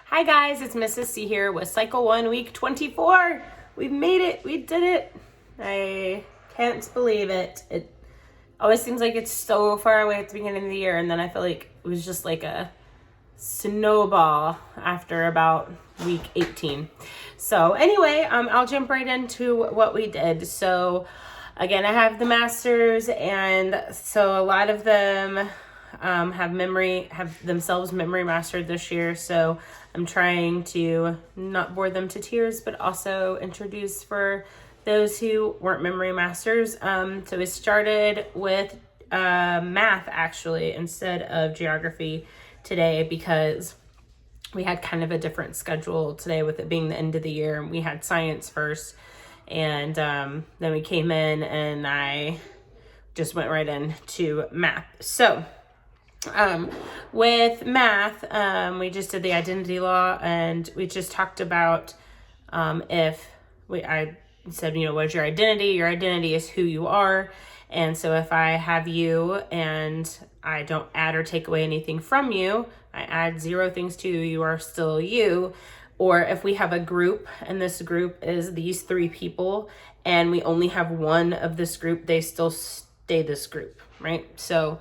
Hi guys, it's Mrs. C here with Cycle 1, Week 24. We made it. We did it. I can't believe it. It always seems like it's so far away at the beginning of the year, and then I feel like it was just like a snowball after about week 18. So anyway, I'll jump right into what we did. So again, I have the masters, and so a lot of them have themselves memory mastered this year. So I'm trying to not bore them to tears, but also introduce for those who weren't memory masters. So we started with math actually instead of geography today, because we had kind of a different schedule today with it being the end of the year, and we had science first, and then we came in and I just went right into math. So with math, we just did the identity law, and we just talked about I said, what is your identity? Your identity is who you are. And so if I have you and I don't add or take away anything from you, I add 0 things to you, you are still you. Or if we have a group and this group is these 3 people and we only have one of this group, they still stay this group, right? So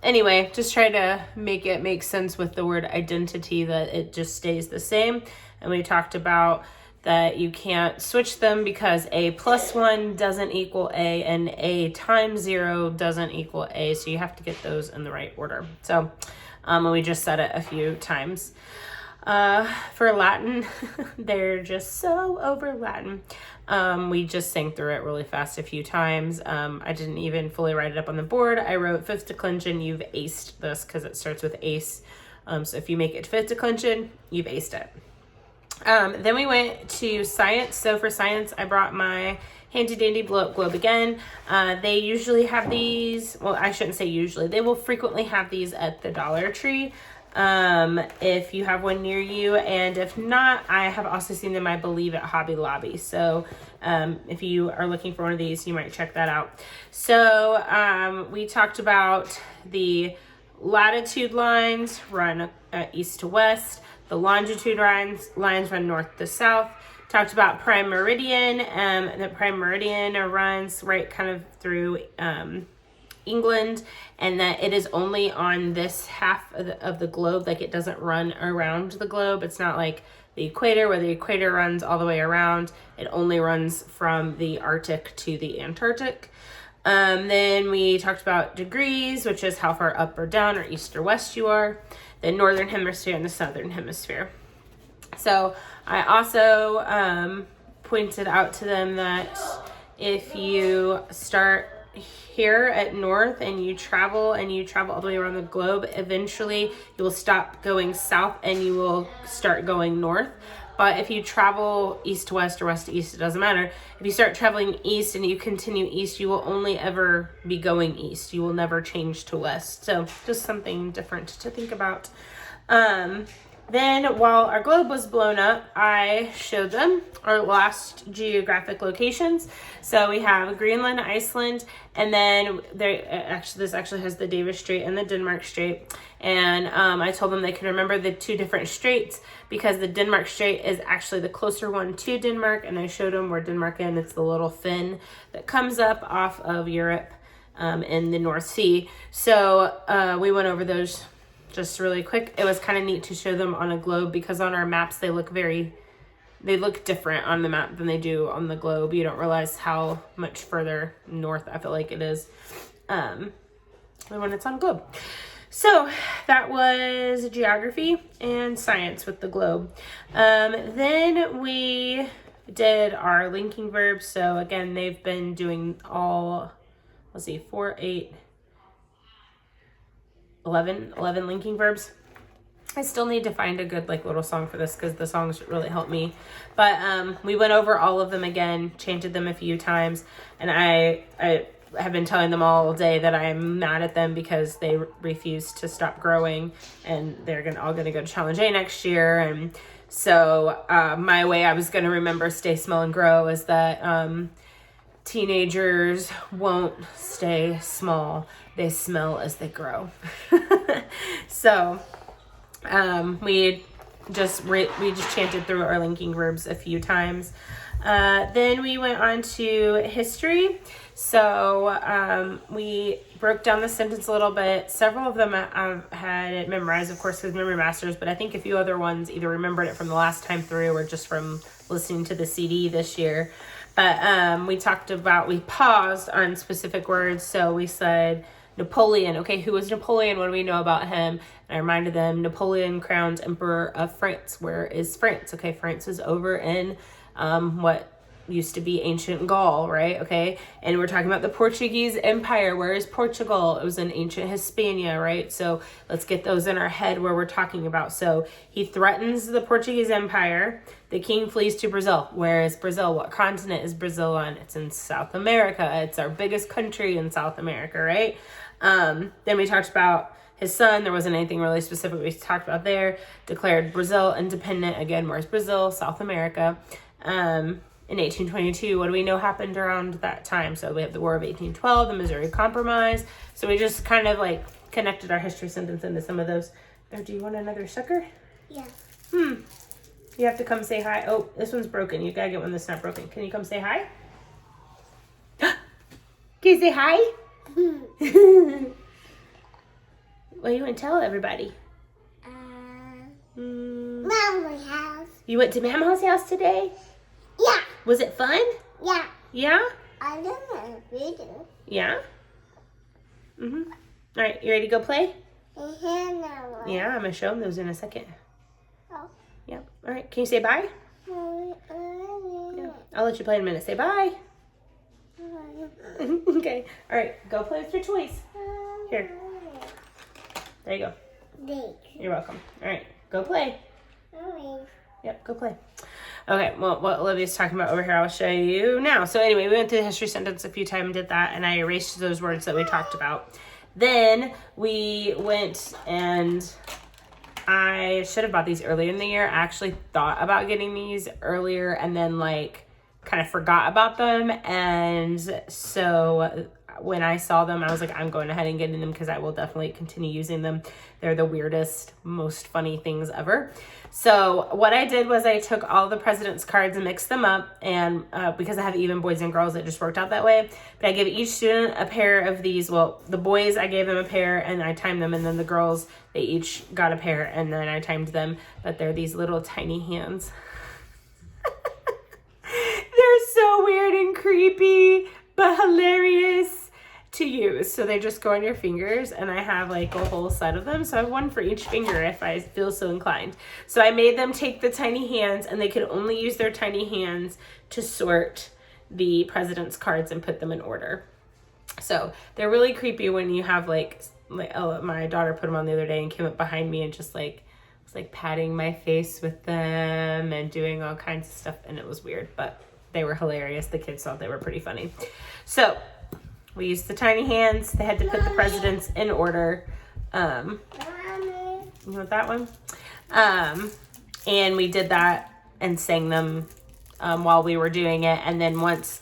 anyway, just try to make it make sense with the word identity, that it just stays the same. And we talked about that you can't switch them because A plus 1 doesn't equal A and A times 0 doesn't equal A. So you have to get those in the right order. So and we just said it a few times. For Latin, they're just so over Latin. We just sang through it really fast a few times. I didn't even fully write it up on the board. I wrote fifth declension, you've aced this, because it starts with ace. So if you make it fifth declension, you've aced it. Then we went to science. So for science, I brought my handy dandy blow up globe again. They usually have these, well, I shouldn't say usually, they will frequently have these at the Dollar Tree. If you have one near you, and if not, I have also seen them, I believe, at Hobby Lobby. So if you are looking for one of these, you might check that out. So we talked about the latitude lines run east to west. The longitude lines run north to south. Talked about prime meridian. The prime meridian runs right kind of through England, and that it is only on this half of the globe. Like, it doesn't run around the globe. It's not like the equator, where the equator runs all the way around. It only runs from the Arctic to the Antarctic. Then we talked about degrees, which is how far up or down or east or west you are. The northern hemisphere and the southern hemisphere. So I also pointed out to them that if you start here at north and you travel all the way around the globe, eventually you will stop going south and you will start going north. But if you travel east to west or west to east, it doesn't matter. If you start traveling east and you continue east, you will only ever be going east. You will never change to west. So just something different to think about. Then while our globe was blown up, I showed them our last geographic locations. So we have Greenland, Iceland, and then this actually has the Davis Strait and the Denmark Strait. And I told them they can remember the 2 different straits, because the Denmark Strait is actually the closer one to Denmark. And I showed them where Denmark is. It's the little fin that comes up off of Europe in the North Sea. So we went over those just really quick. It was kind of neat to show them on a globe, because on our maps they look different on the map than they do on the globe. You don't realize how much further north I feel like it is when it's on globe. So that was geography and science with the globe. Then we did our linking verbs. So again, they've been doing all, 4, 8, 11 linking verbs. I still need to find a good little song for this, because the songs really help me. But we went over all of them again, chanted them a few times, and I have been telling them all day that I'm mad at them because they refuse to stop growing, and they're all gonna go to Challenge A next year. And so my way I was gonna remember stay, smell, and grow is that teenagers won't stay small. They smell as they grow. So we we just chanted through our linking verbs a few times. Then we went on to history. So we broke down the sentence a little bit. Several of them I've had it memorized, of course, because memory masters, but I think a few other ones either remembered it from the last time through or just from listening to the CD this year. But we paused on specific words. So we said Napoleon. Okay, who was Napoleon? What do we know about him? And I reminded them, Napoleon crowned Emperor of France. Where is France? Okay, France is over in what used to be ancient Gaul, right? Okay, and we're talking about the Portuguese Empire. Where is Portugal? It was in ancient Hispania, right? So let's get those in our head where we're talking about. So he threatens the Portuguese Empire. The king flees to Brazil. Where is Brazil? What continent is Brazil on? It's in South America. It's our biggest country in South America, right? Then we talked about his son. There wasn't anything really specific we talked about there. Declared Brazil independent. Again, where's Brazil? South America. In 1822, what do we know happened around that time? So we have the War of 1812, the Missouri Compromise. So we just kind of like connected our history sentence into some of those. Oh, do you want another sucker? Yeah. You have to come say hi. Oh, this one's broken. You gotta get one that's not broken. Can you come say hi? Can you say hi? What do you want to tell everybody? Mama's house. You went to Mama's house today? Yeah. Was it fun? Yeah. Yeah? I don't know video. Yeah? All right, you ready to go play? Yeah. Yeah, I'm going to show them those in a second. Oh. Yeah. All right, can you say bye? Yeah. I'll let you play in a minute. Say bye. Okay. All right, go play with your toys. Here. There you go. Thanks. You're welcome. All right, go play. Mommy. Yep, go play. Okay, well, what Olivia's talking about over here, I'll show you now. So anyway, we went through the history sentence a few times, did that, and I erased those words that we talked about. Then we went and I should have bought these earlier in the year. I actually thought about getting these earlier and then like kind of forgot about them. And so when I saw them, I was like, I'm going ahead and getting them because I will definitely continue using them. They're the weirdest, most funny things ever. So what I did was I took all the president's cards and mixed them up. And because I have even boys and girls, it just worked out that way. But I gave each student a pair of these. Well, the boys, I gave them a pair and I timed them. And then the girls, they each got a pair and then I timed them. But they're these little tiny hands. They're so weird and creepy, but hilarious to use. So they just go on your fingers and I have like a whole set of them. So I have one for each finger if I feel so inclined. So I made them take the tiny hands and they could only use their tiny hands to sort the president's cards and put them in order. So they're really creepy when you have like my daughter put them on the other day and came up behind me and just like was like patting my face with them and doing all kinds of stuff, and it was weird, but they were hilarious. The kids thought they were pretty funny. So we used the tiny hands. They had to put the presidents in order. You want that one? And we did that and sang them while we were doing it. And then once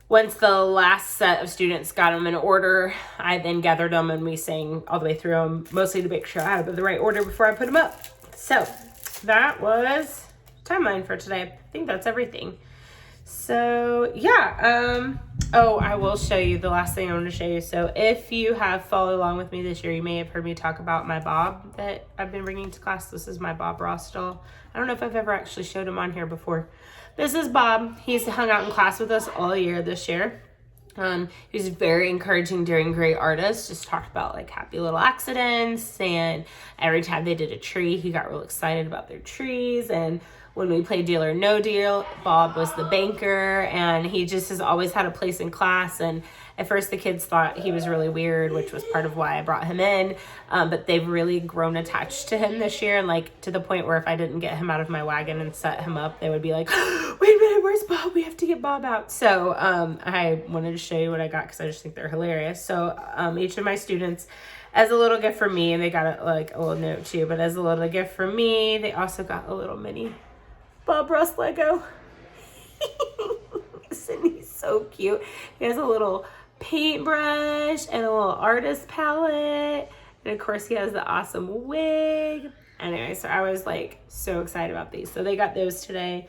the last set of students got them in order, I then gathered them and we sang all the way through them, mostly to make sure I had them in the right order before I put them up. So that was timeline for today. I think that's everything. So yeah, oh, I will show you the last thing I want to show you. So if you have followed along with me this year, you may have heard me talk about my Bob that I've been bringing to class. This is my Bob Ross doll. I don't know if I've ever actually showed him on here before. This is Bob. He's hung out in class with us all year this year. He was very encouraging during Great Artists, just talked about like happy little accidents, and every time they did a tree, he got real excited about their trees. And when we played Deal or No Deal, Bob was the banker, and he just has always had a place in class. And at first the kids thought he was really weird, which was part of why I brought him in. But they've really grown attached to him this year, and like to the point where if I didn't get him out of my wagon and set him up, they would be like, wait a minute, where's Bob? We have to get Bob out. So I wanted to show you what I got because I just think they're hilarious. So each of my students, as a little gift for me, and they got like a little note too, but as a little gift for me, they also got a little mini Bob Ross Lego. Isn't he so cute? He has a little paintbrush and a little artist palette. And of course he has the awesome wig. Anyway, so I was like so excited about these. So they got those today,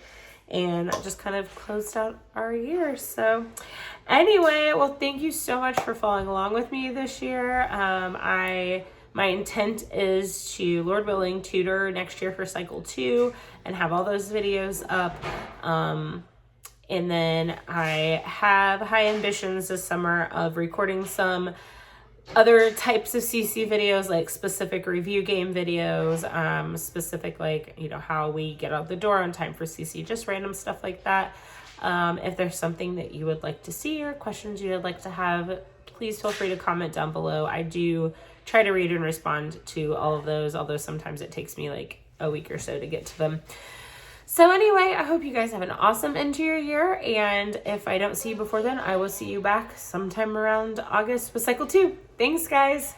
and that just kind of closed out our year. So anyway, well, thank you so much for following along with me this year. My intent is to, Lord willing, tutor next year for cycle 2 and have all those videos up. And then I have high ambitions this summer of recording some other types of CC videos, like specific review game videos, specific, like, you know, how we get out the door on time for CC, just random stuff like that. If there's something that you would like to see or questions you would like to have, please feel free to comment down below. I do try to read and respond to all of those, although sometimes it takes me like a week or so to get to them. So anyway, I hope you guys have an awesome end to your year, and if I don't see you before then, I will see you back sometime around August with cycle 2. Thanks, guys.